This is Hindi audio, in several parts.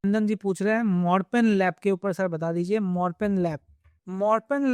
चंदन जी पूछ रहे हैं मॉर्पेन लैब के ऊपर सर बता दीजिए। मॉर्पेन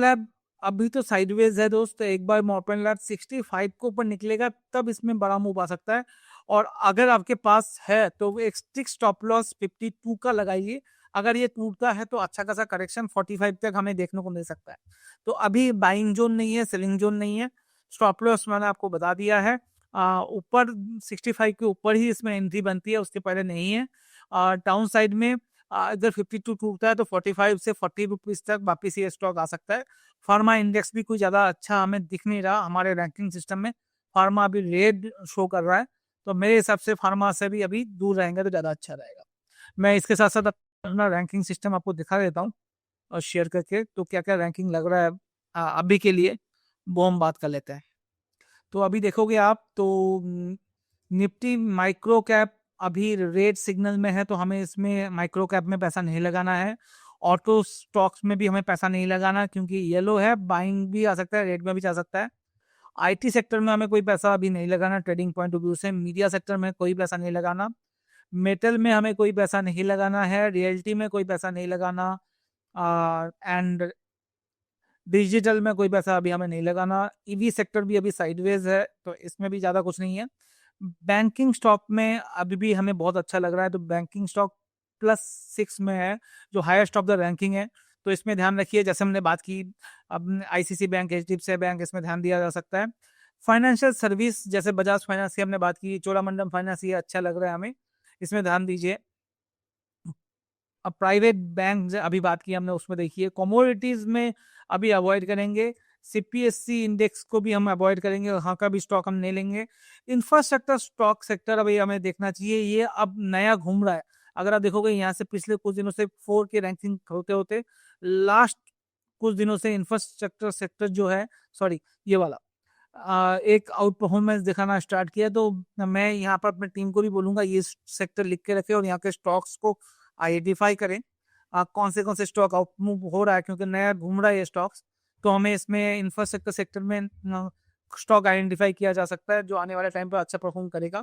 लैब अभी तो साइडवेज है दोस्त। एक बार मॉर्पेन लैब 65 के ऊपर निकलेगा तब इसमें बड़ा मूव आ सकता है। और अगर आपके पास है तो एक स्टिक स्टॉप लॉस 52 का लगाइए। अगर ये टूटता है तो अच्छा खासा करेक्शन 45 तक हमें देखने को मिल सकता है। तो अभी बाइंग जोन नहीं है, सेलिंग जोन नहीं है। स्टॉप लॉस मैंने आपको बता दिया है। ऊपर 65 के ऊपर ही इसमें एंट्री बनती है, उसके पहले नहीं है। डाउन साइड में अगर 52 टूटता है तो 45 से 40 रुपीज तक वापिस ये स्टॉक आ सकता है। फार्मा इंडेक्स भी कोई ज्यादा अच्छा हमें दिख नहीं रहा हमारे रैंकिंग सिस्टम में। फार्मा अभी रेड शो कर रहा है, तो मेरे हिसाब से फार्मा से भी अभी दूर रहेंगे तो ज्यादा अच्छा रहेगा। मैं इसके साथ साथ अपना रैंकिंग सिस्टम आपको दिखा देता हूँ और शेयर करके, तो क्या क्या रैंकिंग लग रहा है अभी के लिए वो हम बात कर लेते हैं। तो अभी देखोगे आप तो निफ्टी माइक्रो कैप अभी रेड सिग्नल में है, तो हमें इसमें माइक्रो कैप में पैसा नहीं लगाना है। ऑटो स्टॉक्स में भी हमें पैसा नहीं लगाना क्योंकि येलो है, बाइंग भी आ सकता है, रेड में भी जा सकता है। आईटी सेक्टर में हमें कोई पैसा अभी नहीं लगाना ट्रेडिंग पॉइंट ऑफ व्यू से। मीडिया सेक्टर में कोई पैसा नहीं लगाना। मेटल में हमें कोई पैसा नहीं लगाना है। रियल्टी में कोई पैसा नहीं लगाना। एंड डिजिटल में कोई पैसा अभी हमें नहीं लगाना। ईवी सेक्टर भी अभी साइडवेज है, तो इसमें भी ज़्यादा कुछ नहीं है। बैंकिंग स्टॉक में अभी भी हमें बहुत अच्छा लग रहा है, तो बैंकिंग स्टॉक +6 में है, जो हाईएस्ट ऑफ द रैंकिंग है। तो इसमें ध्यान रखिए, जैसे हमने बात की अब आईसीसी बैंक, एचडीएफसी बैंक, इसमें ध्यान दिया जा सकता है। फाइनेंशियल सर्विस जैसे बजाज फाइनेंस की हमने बात की, चोलामंडलम फाइनेंस, ये अच्छा लग रहा है हमें, इसमें ध्यान दीजिए। अब प्राइवेट बैंक अभी बात की हमने, उसमें देखिए कमोडिटीज में अभी अवॉइड करेंगे। सीपीएससी इंडेक्स को भी हम अवॉइड करेंगे, वहाँ का भी स्टॉक हम नहीं लेंगे। इंफ्रास्ट्रक्चर स्टॉक सेक्टर अभी हमें देखना चाहिए, ये अब नया घूम रहा है। अगर आप देखोगे यहाँ से पिछले कुछ दिनों से 4 की रैंकिंग होते होते लास्ट कुछ दिनों से इंफ्रास्ट्रक्चर सेक्टर जो है, सॉरी ये वाला, एक आउट परफॉर्मेंस दिखाना स्टार्ट किया। तो मैं यहाँ पर अपनी टीम को भी बोलूंगा ये सेक्टर लिख के रखे और यहाँ के स्टॉक्स को आइडेंटिफाई करें। कौन से स्टॉक आउट मूव हो रहा है, क्योंकि नया घूम रहा है ये स्टॉक्स। तो हमें इसमें इंफ्रास्ट्रक्चर सेक्टर में स्टॉक आइडेंटिफाई किया जा सकता है जो आने वाले टाइम पर अच्छा परफॉर्म करेगा।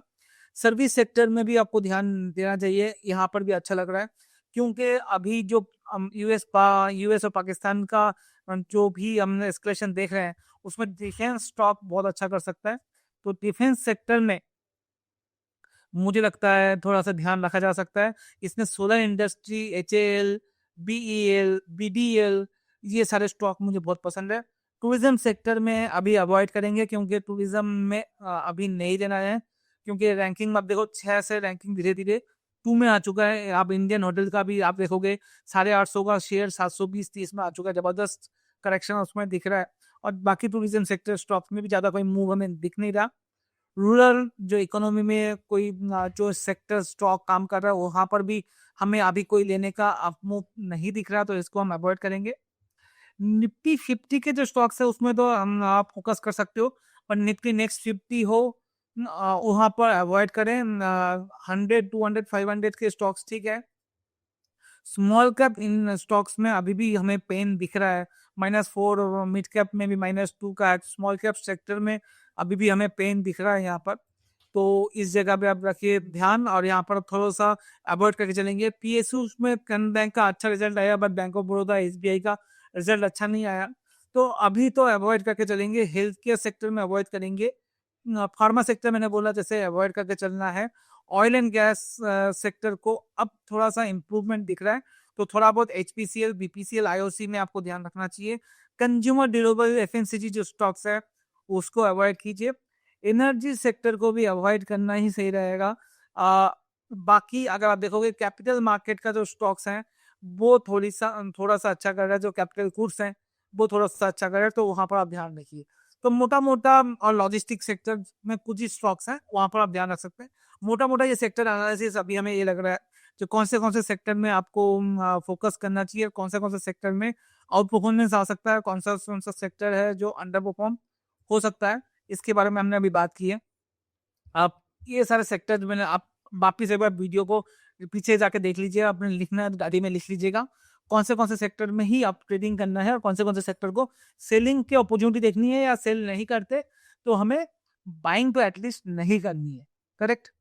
सर्विस सेक्टर में भी आपको ध्यान देना चाहिए, यहाँ पर भी अच्छा लग रहा है। क्योंकि अभी जो यूएस और पाकिस्तान का जो भी हम एस्केलेशन देख रहे हैं, उसमें डिफेंस स्टॉक बहुत अच्छा कर सकता है। तो डिफेंस सेक्टर में मुझे लगता है थोड़ा सा ध्यान रखा जा सकता है। इसमें solar industry, HAL, BEL, BDL, ये सारे स्टॉक मुझे बहुत पसंद है। टूरिज्म सेक्टर में अभी अवॉइड करेंगे क्योंकि टूरिज्म में अभी नहीं देना है। क्योंकि रैंकिंग में आप देखो 6 से रैंकिंग धीरे धीरे 2 में आ चुका है। आप इंडियन होटल का भी आप देखोगे 850 का शेयर 720-30 में आ चुका है, जबरदस्त करेक्शन उसमें दिख रहा है। और बाकी टूरिज्म सेक्टर स्टॉक में भी ज्यादा कोई मूव हमें दिख नहीं रहा। रूरल जो इकोनॉमी में कोई जो सेक्टर स्टॉक काम कर रहा है वहां पर भी हमें अभी कोई लेने का अपमूव नहीं दिख रहा, तो इसको हम अवॉइड करेंगे। निफ्टी 50 के जो स्टॉक्स है उसमें तो हम आप फोकस कर सकते हो, पर निफ्टी नेक्स्ट 50 हो वहां पर अवॉइड करें। 100, 200, 500 के स्टॉक्स ठीक है। स्मॉल कैप इन स्टॉक्स में अभी भी हमें पेन दिख रहा है, -4, और मिड कैप में भी -2 का है। स्मॉल कैप सेक्टर में अभी भी हमें पेन दिख रहा है यहाँ पर। तो इस जगह पे आप रखिए ध्यान, और यहाँ पर थोड़ा सा अवॉइड करके चलेंगे। पीएसयू में कैनरा बैंक का अच्छा रिजल्ट आया, but bank of Baroda, SBI का रिजल्ट अच्छा नहीं आया। तो अभी तो अवॉइड करके चलेंगे। हेल्थ केयर सेक्टर में अवॉइड करेंगे। फार्मा सेक्टर मैंने बोला जैसे अवॉइड करके चलना है। ऑयल एंड गैस सेक्टर को अब थोड़ा सा इंप्रूवमेंट दिख रहा है, तो थोड़ा बहुत एचपीसीएल, बीपीसीएल, आईओसी में आपको ध्यान रखना चाहिए। कंज्यूमर ड्यूरेबल, एफएमसीजी जो स्टॉक्स है उसको अवॉइड कीजिए। एनर्जी सेक्टर को भी अवॉइड करना ही सही रहेगा। बाकी अगर आप देखोगे कैपिटल मार्केट का जो स्टॉक्स हैं वो थोड़ा सा अच्छा कर रहा है। जो कैपिटल गुड्स हैं वो थोड़ा सा अच्छा कर रहा है, तो वहां पर आप ध्यान रखिए। तो मोटा मोटा, और लॉजिस्टिक सेक्टर में कुछ ही स्टॉक्स हैं वहां पर आप ध्यान रख सकते हैं। मोटा मोटा ये सेक्टर एनालिसिस अभी हमें ये लग रहा है जो कौन से सेक्टर में आपको फोकस करना चाहिए, कौन से सेक्टर में आउट परफॉर्मेंस आ सकता है, कौन सा सेक्टर है जो अंडर परफॉर्म हो सकता है, इसके बारे में हमने अभी बात की है। आप ये सारे सेक्टर मैंने, आप वापिस एक बार वीडियो को पीछे जाके देख लीजिए, आपने लिखना है डायरी में लिख लीजिएगा कौन से सेक्टर में ही आप ट्रेडिंग करना है और कौन से सेक्टर को सेलिंग की अपॉर्चुनिटी देखनी है या सेल नहीं करते तो हमें बाइंग तो एटलीस्ट नहीं करनी है। करेक्ट।